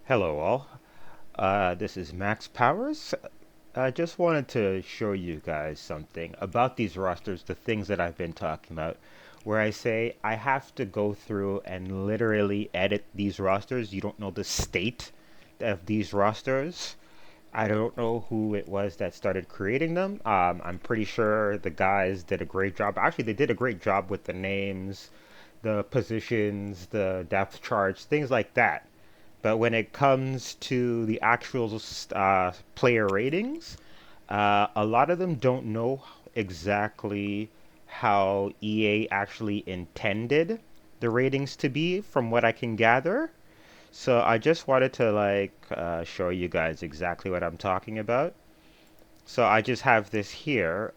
Hello, all. This is Max Powers. I just wanted to show you guys something about these rosters, the things that I've been talking about, where I say I have to go through and literally edit these rosters. You don't know the state of these rosters. I don't know who it was that started creating them. I'm pretty sure the guys did a great job. Actually, they did a great job with the names, the positions, the depth charts, things like that. But when it comes to the actual player ratings, a lot of them don't know exactly how EA actually intended the ratings to be, from what I can gather. So I just wanted to show you guys exactly what I'm talking about. So I just have this here,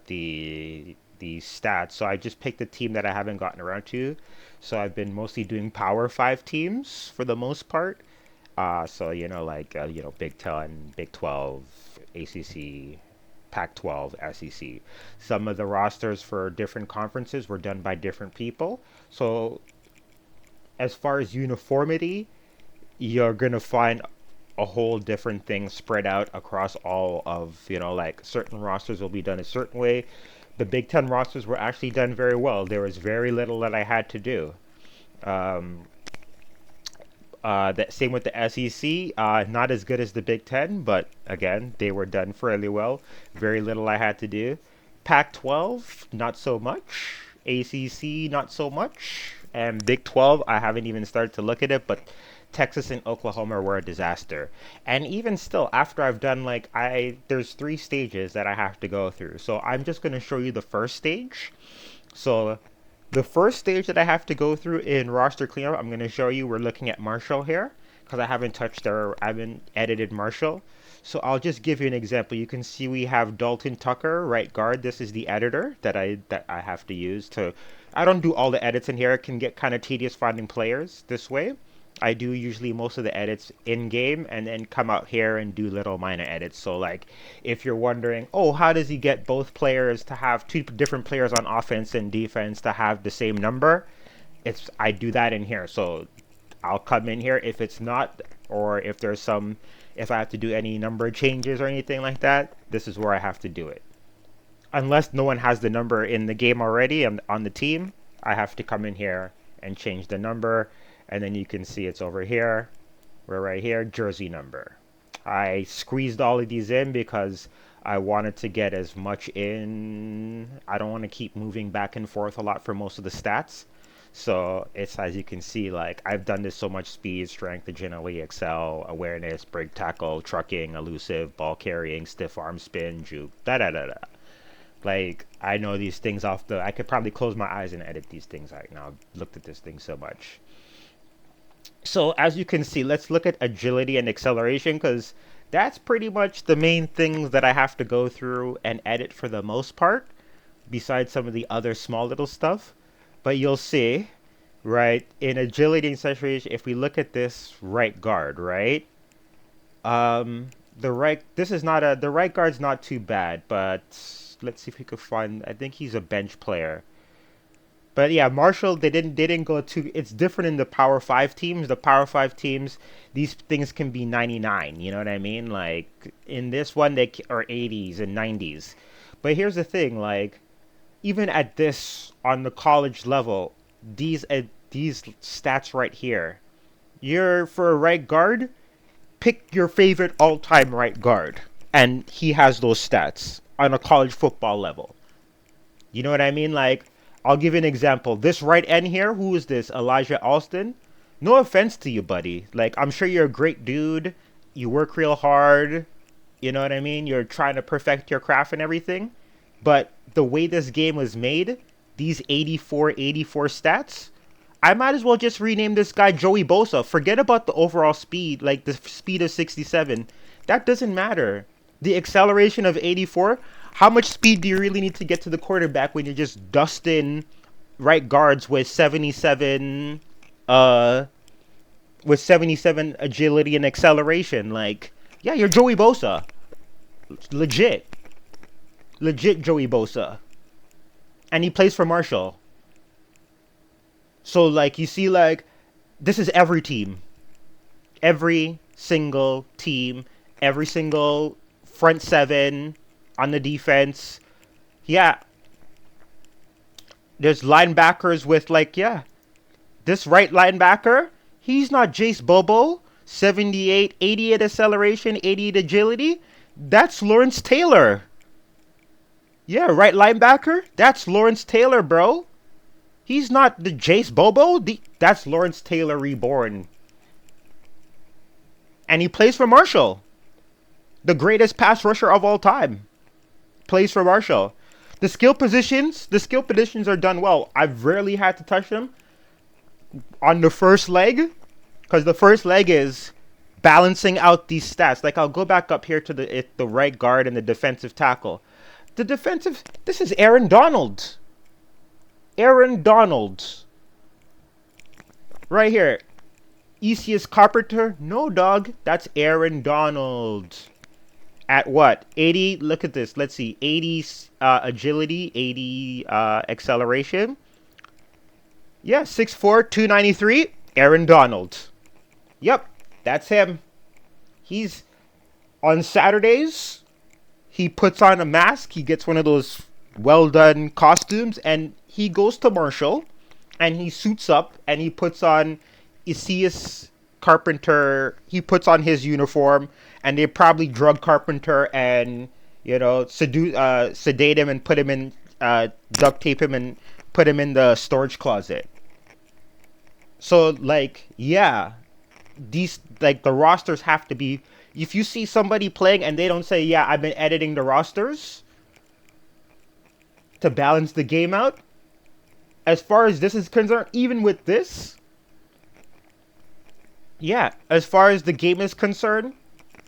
the stats. So I just picked the team that I haven't gotten around to. So I've been mostly doing Power Five teams for the most part. Big Ten, Big 12, ACC, Pac-12, SEC. Some of the rosters for different conferences were done by different people. So as far as uniformity, you're gonna find a whole different thing spread out across all of, like certain rosters will be done a certain way. The Big Ten rosters were actually done very well. There was very little that I had to do. Um, that same with the SEC, not as good as the Big Ten, but again, they were done fairly well. Very little I had to do. Pac-12, not so much. ACC, not so much. And Big 12, I haven't even started to look at it, but Texas and Oklahoma were a disaster. And even still, after I've done there's three stages that I have to go through. So I'm just going to show you the first stage. So the first stage that I have to go through in roster cleanup, I'm going to show you. We're looking at Marshall here because I haven't edited Marshall. So I'll just give you an example. You can see we have Dalton Tucker, right guard. This is the editor that I have to use to. I don't do all the edits in here. It can get kind of tedious finding players this way. I do usually most of the edits in game and then come out here and do little minor edits. So like if you're wondering, oh, how does he get both players to have two different players on offense and defense to have the same number? I do that in here. So I'll come in here if it's not, or if I have to do any number changes or anything like that, this is where I have to do it. Unless no one has the number in the game already on the team, I have to come in here and change the number, and then you can see it's over here. We're right here, jersey number. I squeezed all of these in because I wanted to get as much in. I don't want to keep moving back and forth a lot for most of the stats. So it's, as you can see, like I've done this so much: speed, strength, agility, excel, awareness, break tackle, trucking, elusive, ball carrying, stiff arm spin, juke, da da da da. Like I know these things off the. I could probably close my eyes and edit these things right now. I've looked at this thing so much. So as you can see, let's look at agility and acceleration because that's pretty much the main things that I have to go through and edit for the most part, besides some of the other small little stuff. But you'll see, right, in agility and acceleration, if we look at this right guard, right, the right guard's not too bad, but let's see if we could find. I think he's a bench player. But yeah, Marshall, they didn't go too. It's different in the Power Five teams. The Power Five teams, these things can be 99. You know what I mean? Like in this one, they are 80s and 90s. But here's the thing: like even at this on the college level, these stats right here, you're for a right guard, pick your favorite all-time right guard, and he has those stats on a college football level. You know what I mean? Like, I'll give you an example. This right end here, who is this? Elijah Alston? No offense to you, buddy. Like, I'm sure you're a great dude. You work real hard. You know what I mean? You're trying to perfect your craft and everything. But the way this game was made, these 84 stats, I might as well just rename this guy Joey Bosa. Forget about the overall speed, like the speed of 67. That doesn't matter. The acceleration of 84, how much speed do you really need to get to the quarterback when you're just dusting right guards uh with 77 agility and acceleration? Like, yeah, you're Joey Bosa. Legit. Legit Joey Bosa. And he plays for Marshall. So like you see like this is every team. Every single team, every single front seven on the defense. Yeah, there's linebackers with like, yeah, this right linebacker, he's not Jace Bobo, 78, 88 acceleration, 88 agility. That's Lawrence Taylor. Yeah, right linebacker, that's Lawrence Taylor, bro. He's not the Jace Bobo. That's Lawrence Taylor reborn. And he plays for Marshall, the greatest pass rusher of all time. Plays for Marshall. The skill positions are done well. I've rarely had to touch them on the first leg, because the first leg is balancing out these stats. Like I'll go back up here to the right guard and the defensive tackle. This is Aaron Donald. Aaron Donald. Right here. Easius Carpenter? No, dog. That's Aaron Donald. At what? 80, look at this. Let's see. 80 agility, 80 acceleration. Yeah, 6'4", 293. Aaron Donald. Yep, that's him. He's on Saturdays. He puts on a mask. He gets one of those well done costumes, and he goes to Marshall, and he suits up, and he puts on Isias Carpenter. He puts on his uniform, and they probably drug Carpenter and sedate him and put him in duct tape him and put him in the storage closet. So like, yeah, these like the rosters have to be. If you see somebody playing and they don't say, yeah, I've been editing the rosters to balance the game out, as far as this is concerned, even with this, yeah, as far as the game is concerned,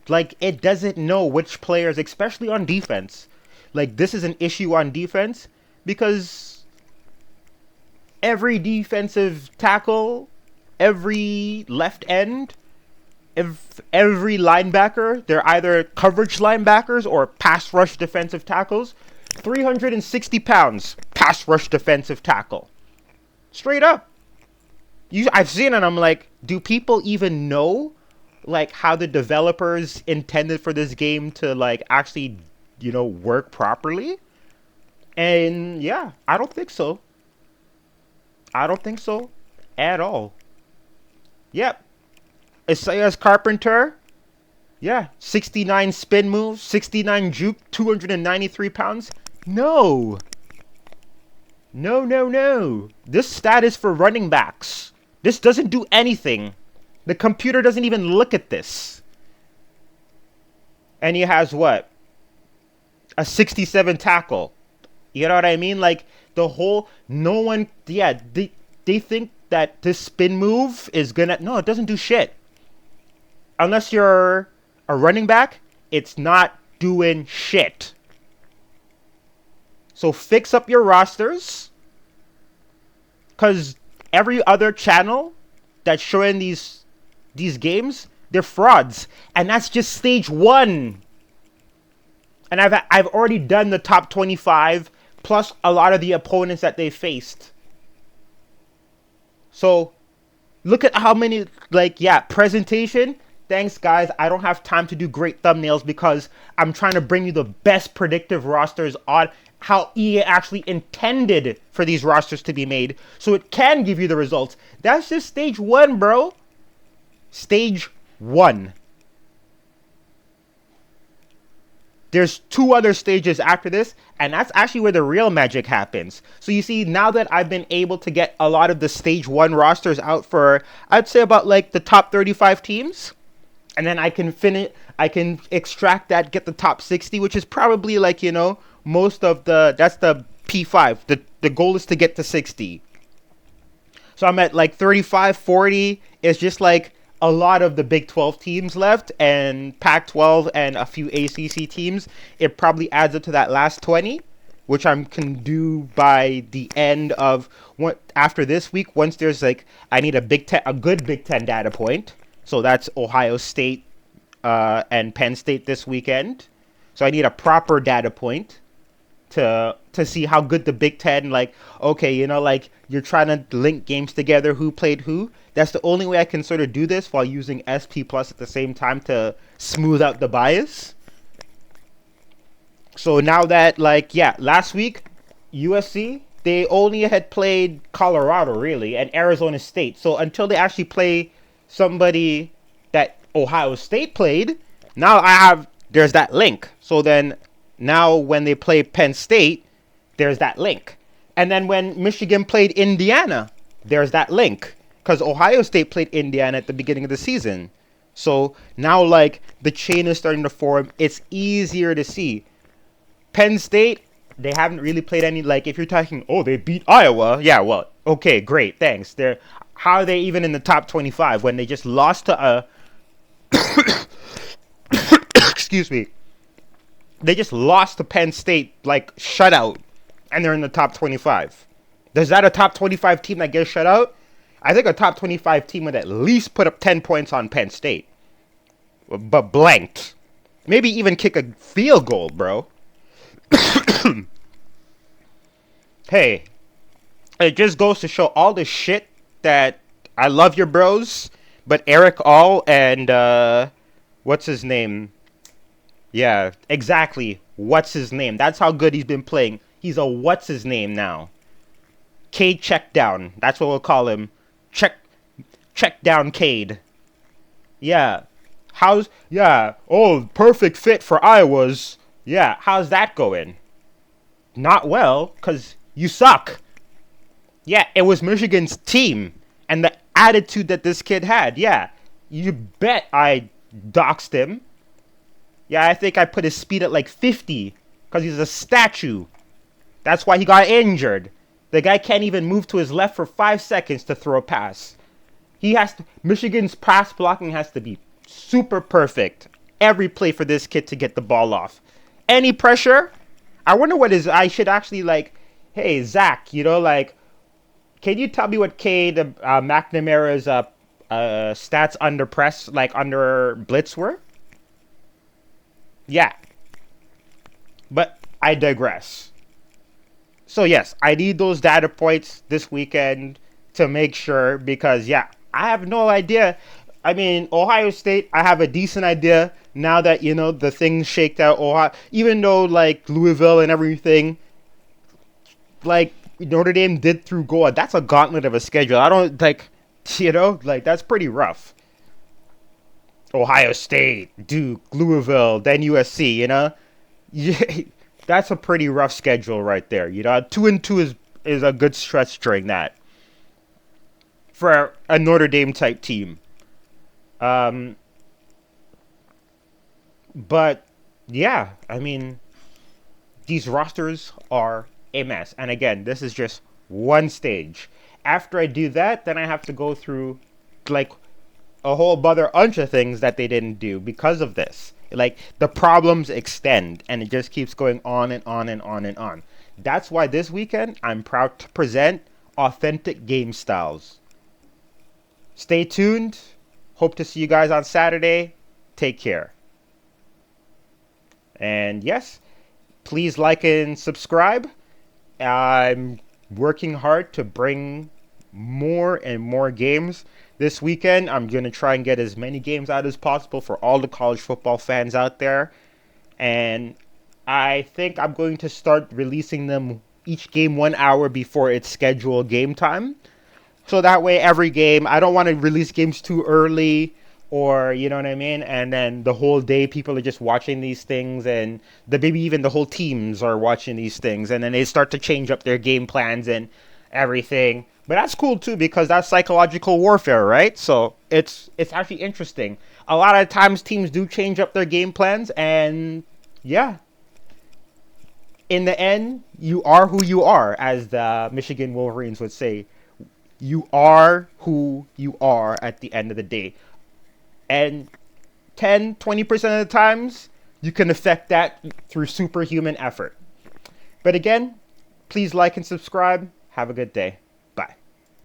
like it doesn't know which players, especially on defense. Like this is an issue on defense because every defensive tackle, every left end, every linebacker, they're either coverage linebackers or pass rush defensive tackles. 360 pounds, pass rush defensive tackle. Straight up. I've seen it, I'm like, do people even know like how the developers intended for this game to like actually, work properly? And yeah, I don't think so. I don't think so at all. Yep. Isaiah Carpenter. Yeah. 69 spin moves, 69 juke, 293 pounds. No. No. This stat is for running backs. This doesn't do anything. The computer doesn't even look at this. And he has what? A 67 tackle. You know what I mean? Like the whole, no one, yeah, they think that this spin move is gonna, no, it doesn't do shit. Unless you're a running back, it's not doing shit. So fix up your rosters, because every other channel that's showing these games, they're frauds, and that's just stage 1. And I've already done the top 25 plus a lot of the opponents that they faced. So look at how many, presentation. Thanks, guys. I don't have time to do great thumbnails because I'm trying to bring you the best predictive rosters on how EA actually intended for these rosters to be made, so it can give you the results. That's just stage 1, bro. Stage 1. There's 2 other stages after this, and that's actually where the real magic happens. So you see, now that I've been able to get a lot of the stage 1 rosters out for, I'd say about like the top 35 teams, and then I can extract that, get the top 60, which is probably like, most of that's the P5. The goal is to get to 60. So I'm at like 35, 40. It's just like a lot of the Big 12 teams left and Pac-12 and a few ACC teams. It probably adds up to that last 20, which I can do by the end of after this week. Once there's like, I need a good Big 10 data point. So that's Ohio State and Penn State this weekend. So I need a proper data point to see how good the Big Ten, like, okay, like you're trying to link games together, who played who. That's the only way I can sort of do this while using SP Plus at the same time to smooth out the bias. So now that, like, yeah, last week, USC, they only had played Colorado, really, and Arizona State. So until they actually play somebody that Ohio State played, now there's that link. So then now when they play Penn State, there's that link. And then when Michigan played Indiana, there's that link. Because Ohio State played Indiana at the beginning of the season. So now, like, the chain is starting to form. It's easier to see. Penn State, they haven't really played any, like, if you're talking, oh, they beat Iowa. Yeah, well, okay, great, thanks. How are they even in the top 25 when they just lost to excuse me. They just lost to Penn State, like, shutout, and they're in the top 25. Is that a top 25 team that gets shut out? I think a top 25 team would at least put up 10 points on Penn State. But blanked. Maybe even kick a field goal, bro. Hey, it just goes to show all the shit that I love your bros, but Eric All and what's his name? Yeah, exactly. What's his name? That's how good he's been playing. He's a what's his name now. Cade check down. That's what we'll call him. Check down Cade. Yeah. Oh, perfect fit for Iowa's. Yeah, how's that going? Not well, because you suck. Yeah, it was Michigan's team and the attitude that this kid had. Yeah, you bet I doxed him. Yeah, I think I put his speed at like 50 because he's a statue. That's why he got injured. The guy can't even move to his left for 5 seconds to throw a pass. Michigan's pass blocking has to be super perfect every play for this kid to get the ball off. Any pressure? I wonder I should actually, like, hey, Zach, like, can you tell me what Cade McNamara's stats under press, like under blitz were? Yeah. But I digress. So yes, I need those data points this weekend to make sure because, yeah, I have no idea. I mean, Ohio State, I have a decent idea now that, the things shaked out. Even though, like, Louisville and everything, like, Notre Dame did through Goa. That's a gauntlet of a schedule. I don't, like, that's pretty rough. Ohio State, Duke, Louisville, then USC, Yeah, that's a pretty rough schedule right there. 2-2 is a good stretch during that for a Notre Dame type team. But yeah, I mean, these rosters are a mess. And again, this is just one stage. After I do that, then I have to go through like a whole bunch of things that they didn't do because of this. Like, the problems extend and it just keeps going on and on and on and on. That's why this weekend I'm proud to present authentic game styles. Stay tuned. Hope to see you guys on Saturday. Take care. And yes, please like and subscribe. I'm working hard to bring more and more games. This weekend, I'm going to try and get as many games out as possible for all the college football fans out there. And I think I'm going to start releasing them each game 1 hour before its scheduled game time. So that way, every game, I don't want to release games too early or, you know what I mean? And then the whole day, people are just watching these things and maybe even the whole teams are watching these things. And then they start to change up their game plans and everything. But that's cool too because that's psychological warfare, right? So it's actually interesting. A lot of times teams do change up their game plans and yeah. In the end, you are who you are, as the Michigan Wolverines would say. You are who you are at the end of the day. And 10-20% of the times, you can affect that through superhuman effort. But again, please like and subscribe. Have a good day.